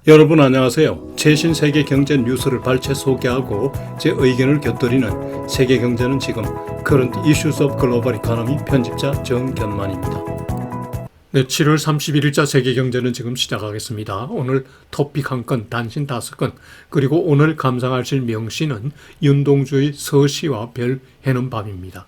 여러분 안녕하세요. 최신 세계 경제 뉴스를 발췌 소개하고 제 의견을 곁들이는 세계 경제는 지금 Current Issues of Global Economy 편집자 정견만입니다. 네, 7월 31일자 세계 경제는 지금 시작하겠습니다. 오늘 토픽 한 건, 단신 5건, 그리고 오늘 감상하실 명시는 윤동주의 서시와 별 해는 밤입니다.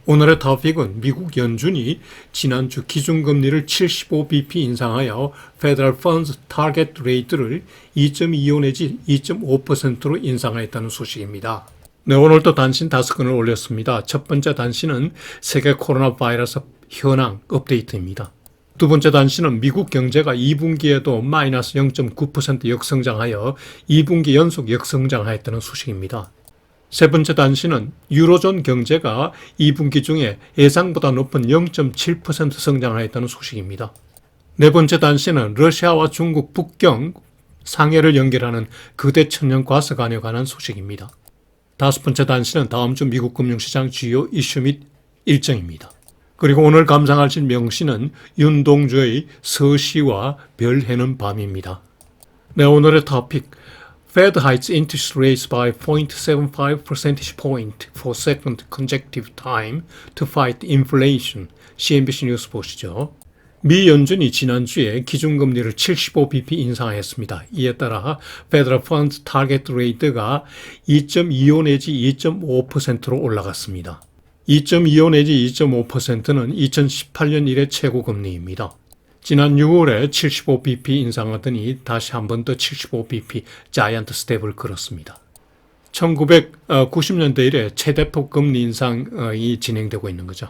오늘의 토픽은 미국 연준이 지난주 기준금리를 75bp 인상하여 Federal Funds Target Rate를 2.25 내지 2.5%로 인상하였다는 소식입니다. 네, 오늘도 단신 5건을 올렸습니다. 첫 번째 단신은 세계 코로나 바이러스 현황 업데이트입니다. 두 번째 단신은 미국 경제가 2분기에도 마이너스 0.9% 역성장하여 2분기 연속 역성장하였다는 소식입니다. 세 번째 단신은 유로존 경제가 2분기 중에 예상보다 높은 0.7% 성장하였다는 소식입니다. 네 번째 단신은 러시아와 중국 북경 상해를 연결하는 거대 천연 가스관에 관한 소식입니다. 다섯 번째 단신은 다음 주 미국 금융시장 주요 이슈 및 일정입니다. 그리고 오늘 감상하실 명시는 윤동주의 서시와 별 해는 밤입니다. 네, 오늘의 토픽. Fed hikes interest rates by 0.75 percentage point for second consecutive time to fight inflation. CNBC 뉴스 보시죠. 미 연준이 지난주에 기준금리를 75bp 인상했습니다. 이에 따라 Federal Funds Target Rate가 2.25 내지 2.5%로 올라갔습니다. 2.25 내지 2.5%는 2018년 이래 최고금리입니다. 지난 6월에 75bp 인상하더니 다시 한 번 더 75bp 자이언트 스텝을 걸었습니다. 1990년대 이래 최대폭 금리 인상이 진행되고 있는 거죠.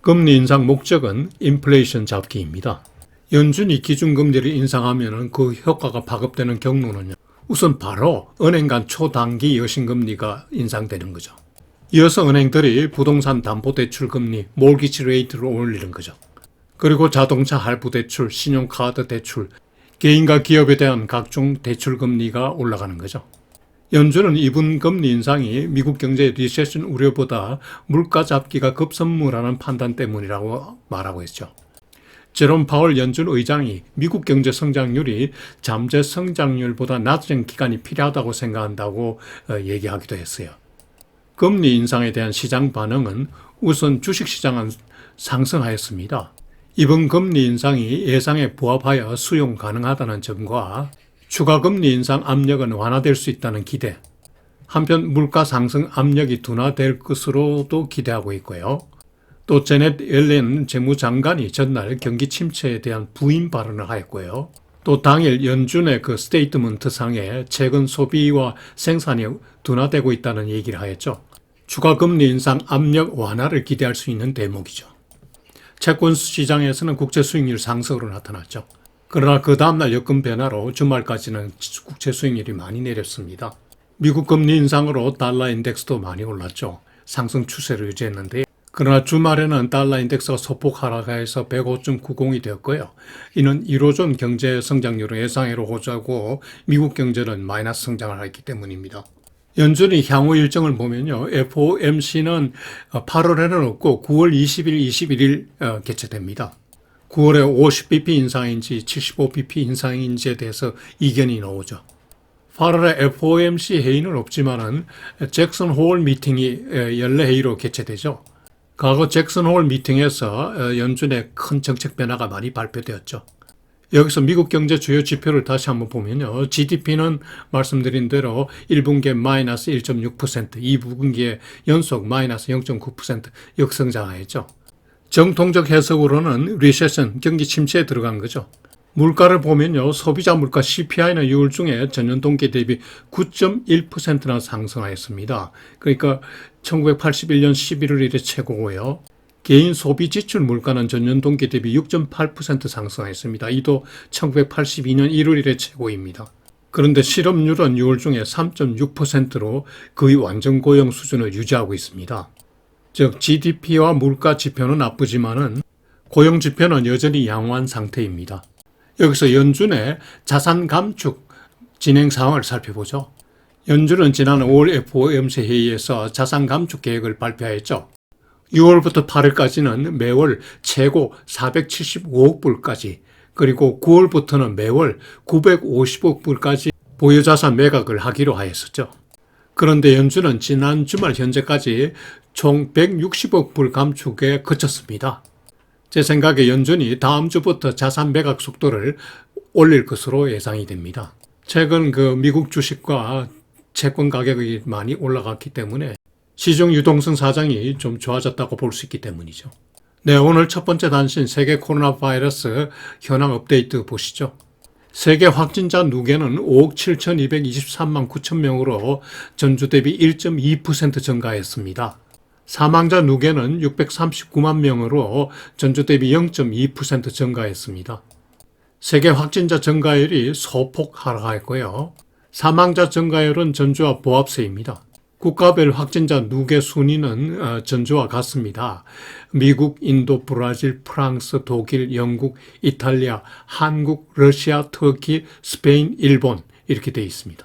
금리 인상 목적은 인플레이션 잡기입니다. 연준이 기준금리를 인상하면 그 효과가 파급되는 경로는요. 우선 바로 은행 간 초단기 여신금리가 인상되는 거죠. 이어서 은행들이 부동산 담보대출 금리, 몰기지 레이트를 올리는 거죠. 그리고 자동차 할부 대출, 신용카드 대출, 개인과 기업에 대한 각종 대출 금리가 올라가는 거죠. 연준은 이번 금리 인상이 미국 경제 리세션 우려보다 물가 잡기가 급선무라는 판단 때문이라고 말하고 있죠. 제롬 파월 연준 의장이 미국 경제 성장률이 잠재 성장률보다 낮은 기간이 필요하다고 생각한다고 얘기하기도 했어요. 금리 인상에 대한 시장 반응은 우선 주식시장은 상승하였습니다. 이번 금리 인상이 예상에 부합하여 수용 가능하다는 점과 추가 금리 인상 압력은 완화될 수 있다는 기대, 한편 물가 상승 압력이 둔화될 것으로도 기대하고 있고요. 또 제넷 옐렌 재무장관이 전날 경기 침체에 대한 부인 발언을 하였고요. 또 당일 연준의 그 스테이트먼트 상에 최근 소비와 생산이 둔화되고 있다는 얘기를 하였죠. 추가 금리 인상 압력 완화를 기대할 수 있는 대목이죠. 채권 시장에서는 국채 수익률 상승으로 나타났죠. 그러나 그 다음날 여건 변화로 주말까지는 국채 수익률이 많이 내렸습니다. 미국 금리 인상으로 달러 인덱스도 많이 올랐죠. 상승 추세를 유지했는데 그러나 주말에는 달러 인덱스가 소폭 하락해서 105.90이 되었고요. 이는 1호존 경제 성장률은 예상외로 호조하고 미국 경제는 마이너스 성장을 했기 때문입니다. 연준이 향후 일정을 보면요. FOMC는 8월에는 없고 9월 20일, 21일 개최됩니다. 9월에 50bp 인상인지 75bp 인상인지에 대해서 이견이 나오죠. 8월에 FOMC 회의는 없지만은 잭슨 홀 미팅이 연례 회의로 개최되죠. 과거 잭슨 홀 미팅에서 연준의 큰 정책 변화가 많이 발표되었죠. 여기서 미국 경제 주요 지표를 다시 한번 보면요. GDP는 말씀드린 대로 1분기에 마이너스 1.6%, 2분기에 연속 마이너스 0.9% 역성장하였죠. 정통적 해석으로는 리세션, 경기 침체에 들어간 거죠. 물가를 보면요. 소비자 물가 CPI는 6월 중에 전년 동기 대비 9.1%나 상승하였습니다. 그러니까 1981년 11월 이래 최고고요. 개인 소비 지출 물가는 전년 동기 대비 6.8% 상승했습니다. 이도 1982년 1월 이래 최고입니다. 그런데 실업률은 6월 중에 3.6%로 거의 완전 고용 수준을 유지하고 있습니다. 즉 GDP와 물가 지표는 나쁘지만은 고용 지표는 여전히 양호한 상태입니다. 여기서 연준의 자산 감축 진행 상황을 살펴보죠. 연준은 지난 5월 FOMC 회의에서 자산 감축 계획을 발표했죠. 6월부터 8월까지는 매월 최고 475억 불까지 그리고 9월부터는 매월 950억 불까지 보유자산 매각을 하기로 하였었죠. 그런데 연준은 지난 주말 현재까지 총 160억 불 감축에 그쳤습니다. 제 생각에 연준이 다음 주부터 자산 매각 속도를 올릴 것으로 예상이 됩니다. 최근 미국 주식과 채권 가격이 많이 올라갔기 때문에 시중 유동성 사정이 좀 좋아졌다고 볼 수 있기 때문이죠. 네, 오늘 첫 번째 단신 세계 코로나 바이러스 현황 업데이트 보시죠. 세계 확진자 누계는 5억 7,223만 9천 명으로 전주 대비 1.2% 증가했습니다. 사망자 누계는 639만 명으로 전주 대비 0.2% 증가했습니다. 세계 확진자 증가율이 소폭 하락했고요. 사망자 증가율은 전주와 보합세입니다. 국가별 확진자 누계 순위는 전주와 같습니다. 미국, 인도, 브라질, 프랑스, 독일, 영국, 이탈리아, 한국, 러시아, 터키, 스페인, 일본 이렇게 되어 있습니다.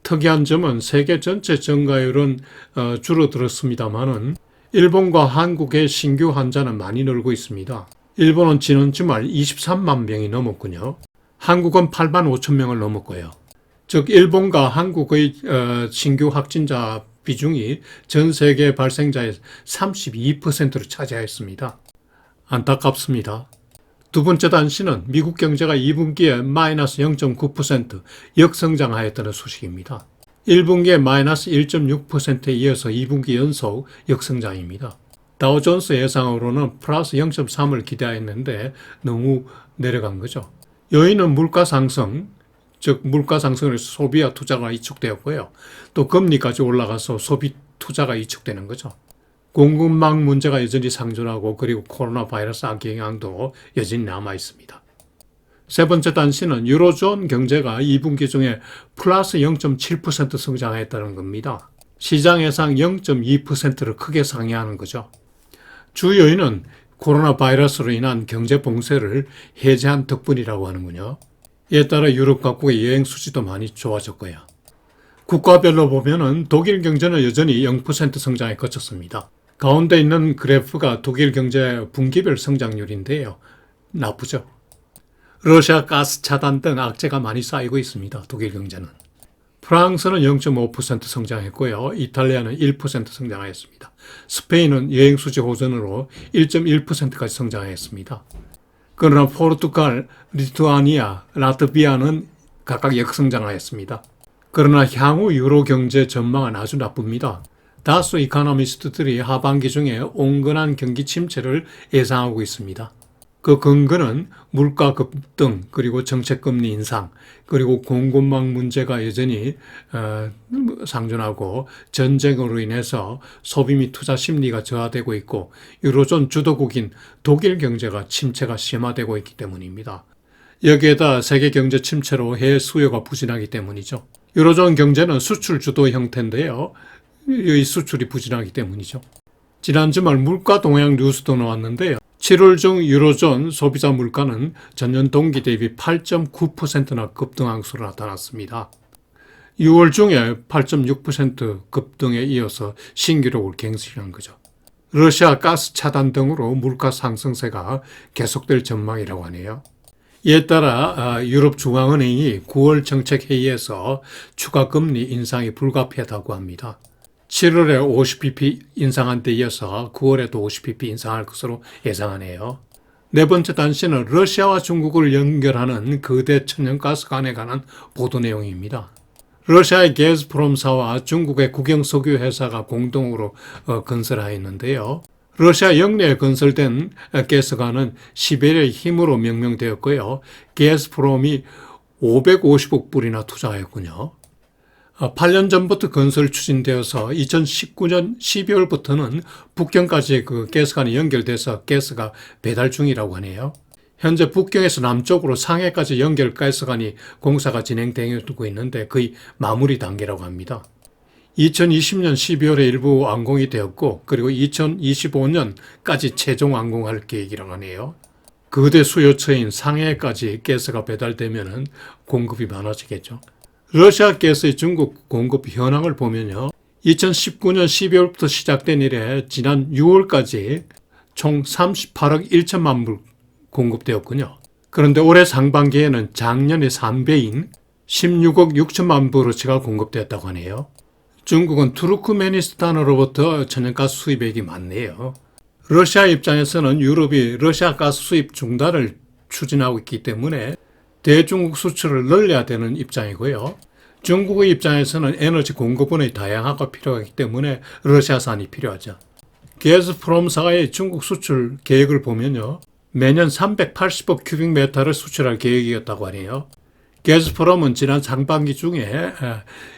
특이한 점은 세계 전체 증가율은 줄어들었습니다만은 일본과 한국의 신규 환자는 많이 늘고 있습니다. 일본은 지난 주말 23만 명이 넘었군요. 한국은 8만 5천 명을 넘었고요. 즉 일본과 한국의 신규 확진자 비중이 전 세계 발생자의 32%를 차지하였습니다. 안타깝습니다. 두 번째 단신은 미국 경제가 2분기에 마이너스 0.9% 역성장하였다는 소식입니다. 1분기에 마이너스 1.6%에 이어서 2분기 연속 역성장입니다. 다우존스 예상으로는 플러스 0.3을 기대했는데 너무 내려간 거죠. 요인은 물가 상승, 즉 물가 상승으로 소비와 투자가 이축되었고요. 또 금리까지 올라가서 소비 투자가 이축되는 거죠. 공급망 문제가 여전히 상존하고 그리고 코로나 바이러스 악영향도 여전히 남아 있습니다. 세 번째 단신은 유로존 경제가 2분기 중에 플러스 0.7% 성장했다는 겁니다. 시장 예상 0.2%를 크게 상회하는 거죠. 주 요인은 코로나 바이러스로 인한 경제 봉쇄를 해제한 덕분이라고 하는군요. 이에 따라 유럽 각국의 여행 수지도 많이 좋아졌고요. 국가별로 보면은 독일 경제는 여전히 0% 성장에 그쳤습니다. 가운데 있는 그래프가 독일 경제 분기별 성장률인데요. 나쁘죠. 러시아 가스 차단 등 악재가 많이 쌓이고 있습니다. 독일 경제는. 프랑스는 0.5% 성장했고요. 이탈리아는 1% 성장하였습니다. 스페인은 여행 수지 호전으로 1.1%까지 성장했습니다. 그러나 포르투갈, 리투아니아, 라트비아는 각각 역성장하였습니다. 그러나 향후 유로 경제 전망은 아주 나쁩니다. 다수 이코노미스트들이 하반기 중에 온건한 경기 침체를 예상하고 있습니다. 그 근거는 물가 급등, 그리고 정책금리 인상, 그리고 공급망 문제가 여전히 상존하고 전쟁으로 인해서 소비 및 투자 심리가 저하되고 있고 유로존 주도국인 독일 경제가 침체가 심화되고 있기 때문입니다. 여기에다 세계 경제 침체로 해외 수요가 부진하기 때문이죠. 유로존 경제는 수출 주도 형태인데요. 이 수출이 부진하기 때문이죠. 지난 주말 물가 동향 뉴스도 나왔는데요. 7월 중 유로존 소비자 물가는 전년 동기 대비 8.9%나 급등한 것으로 나타났습니다. 6월 중에 8.6% 급등에 이어서 신기록을 갱신한 거죠. 러시아 가스 차단 등으로 물가 상승세가 계속될 전망이라고 하네요. 이에 따라 유럽 중앙은행이 9월 정책회의에서 추가 금리 인상이 불가피하다고 합니다. 7월에 50bp 인상한 데 이어서 9월에도 50bp 인상할 것으로 예상하네요. 네 번째 단신은 러시아와 중국을 연결하는 거대 천연가스관에 관한 보도 내용입니다. 러시아의 게즈프롬사와 중국의 국영석유 회사가 공동으로 건설하였는데요. 러시아 영내에 건설된 가스관은 시베리아의 힘으로 명명되었고요. 게즈프롬이 550억 불이나 투자하였군요. 8년 전부터 건설 추진되어서 2019년 12월부터는 북경까지 그 가스관이 연결돼서 가스가 배달 중이라고 하네요. 현재 북경에서 남쪽으로 상해까지 연결 가스관이 공사가 진행되고 있는데 거의 마무리 단계라고 합니다. 2020년 12월에 일부 완공이 되었고 그리고 2025년까지 최종 완공할 계획이라고 하네요. 거대 수요처인 상해까지 가스가 배달되면 공급이 많아지겠죠. 러시아 가스의 중국 공급 현황을 보면요. 2019년 12월부터 시작된 이래 지난 6월까지 총 38억 1천만 불 공급되었군요. 그런데 올해 상반기에는 작년의 3배인 16억 6천만 버르츠가 공급되었다고 하네요. 중국은 투르크메니스탄으로부터 천연가스 수입액이 많네요. 러시아 입장에서는 유럽이 러시아 가스 수입 중단을 추진하고 있기 때문에 대중국 수출을 늘려야 되는 입장이고요. 중국의 입장에서는 에너지 공급원의 다양화가 필요하기 때문에 러시아산이 필요하죠. 게즈프롬사의 중국 수출 계획을 보면요. 매년 380억 큐빅미터를 수출할 계획이었다고 하네요. 게즈프롬은 지난 상반기 중에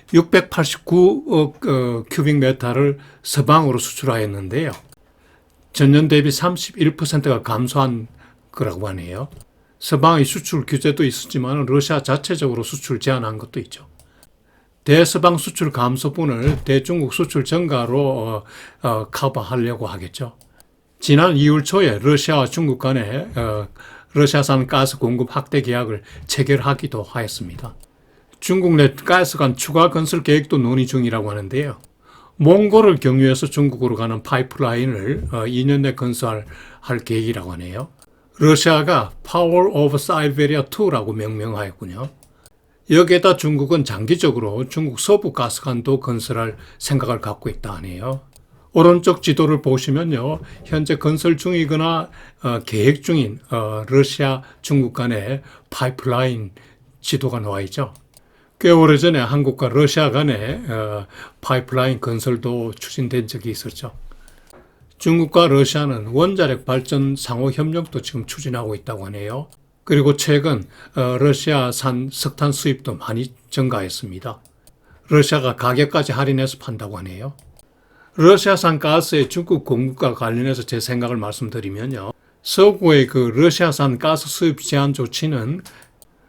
689억 큐빅미터를 서방으로 수출하였는데요. 전년 대비 31%가 감소한 거라고 하네요. 서방의 수출 규제도 있었지만 러시아 자체적으로 수출 제한한 것도 있죠. 대서방 수출 감소분을 대중국 수출 증가로 커버하려고 하겠죠. 지난 2월 초에 러시아와 중국 간에 러시아산 가스 공급 확대 계약을 체결하기도 하였습니다. 중국 내 가스관 추가 건설 계획도 논의 중이라고 하는데요. 몽골을 경유해서 중국으로 가는 파이프라인을 2년 내 건설할 계획이라고 하네요. 러시아가 Power of Siberia 2라고 명명하였군요. 여기에다 중국은 장기적으로 중국 서부 가스관도 건설할 생각을 갖고 있다 하네요. 오른쪽 지도를 보시면요. 현재 건설 중이거나 계획 중인 러시아, 중국 간의 파이프라인 지도가 나와 있죠. 꽤 오래전에 한국과 러시아 간의 파이프라인 건설도 추진된 적이 있었죠. 중국과 러시아는 원자력 발전 상호 협력도 지금 추진하고 있다고 하네요. 그리고 최근 러시아산 석탄 수입도 많이 증가했습니다. 러시아가 가격까지 할인해서 판다고 하네요. 러시아산 가스의 중국 공급과 관련해서 제 생각을 말씀드리면요. 서구의 그 러시아산 가스 수입 제한 조치는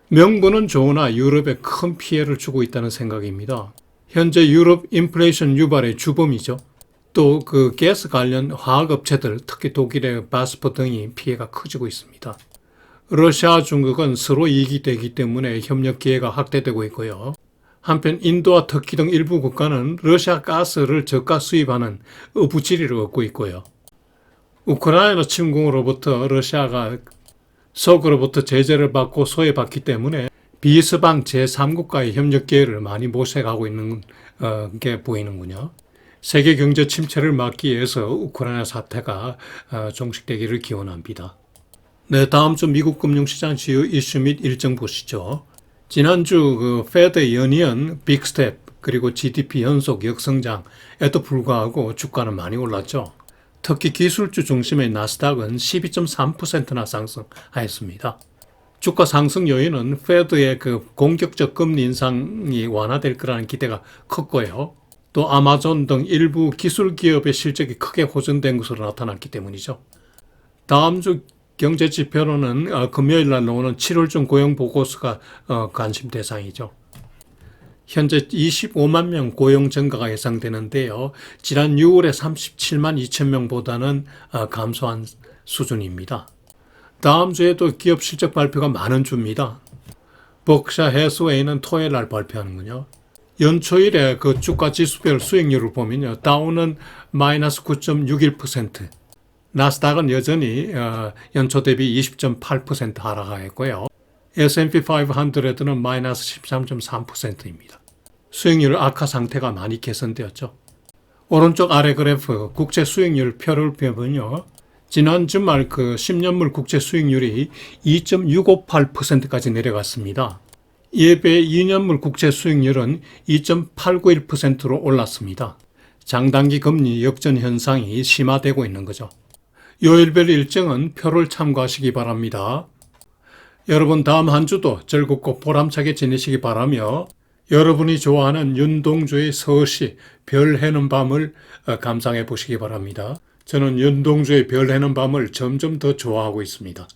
명분은 좋으나 유럽에 큰 피해를 주고 있다는 생각입니다. 현재 유럽 인플레이션 유발의 주범이죠. 또 그 가스 관련 화학업체들, 특히 독일의 바스퍼 등이 피해가 커지고 있습니다. 러시아와 중국은 서로 이익이 되기 때문에 협력 기회가 확대되고 있고요. 한편 인도와 터키 등 일부 국가는 러시아 가스를 저가 수입하는 어부지리를 얻고 있고요. 우크라이나 침공으로부터 러시아가 서구로부터 제재를 받고 소외받기 때문에 비서방 제3국가의 협력 기회를 많이 모색하고 있는 게 보이는군요. 세계 경제 침체를 막기 위해서 우크라이나 사태가 종식되기를 기원합니다. 네, 다음 주 미국 금융시장 주요 이슈 및 일정 보시죠. 지난주 페드 연이은 빅스텝 그리고 GDP 연속 역성장에도 불구하고 주가는 많이 올랐죠. 특히 기술주 중심의 나스닥은 12.3%나 상승하였습니다. 주가 상승 요인은 페드의 공격적 금리 인상이 완화될 거라는 기대가 컸고요. 또 아마존 등 일부 기술 기업의 실적이 크게 호전된 것으로 나타났기 때문이죠. 다음 주 경제 지표로는 금요일 날 나오는 7월 중 고용 보고서가 관심 대상이죠. 현재 25만 명 고용 증가가 예상되는데요. 지난 6월에 37만 2천 명보다는 감소한 수준입니다. 다음 주에도 기업 실적 발표가 많은 주입니다. 버크샤 해스웨이는 토요일 날 발표하는군요. 연초일에 그 주가 지수별 수익률을 보면요. 다우는 마이너스 9.61%, 나스닥은 여전히 연초 대비 20.8% 하락하였고요. S&P 500는 마이너스 13.3%입니다. 수익률 악화 상태가 많이 개선되었죠. 오른쪽 아래 그래프 국채 수익률 표를 보면요. 지난 주말 10년물 국채 수익률이 2.658%까지 내려갔습니다. 이에 비해 2년물 국채 수익률은 2.891%로 올랐습니다. 장단기 금리 역전 현상이 심화되고 있는 거죠. 요일별 일정은 표를 참고하시기 바랍니다. 여러분 다음 한 주도 즐겁고 보람차게 지내시기 바라며 여러분이 좋아하는 윤동주의 서시 별 해는 밤을 감상해 보시기 바랍니다. 저는 윤동주의 별 해는 밤을 점점 더 좋아하고 있습니다.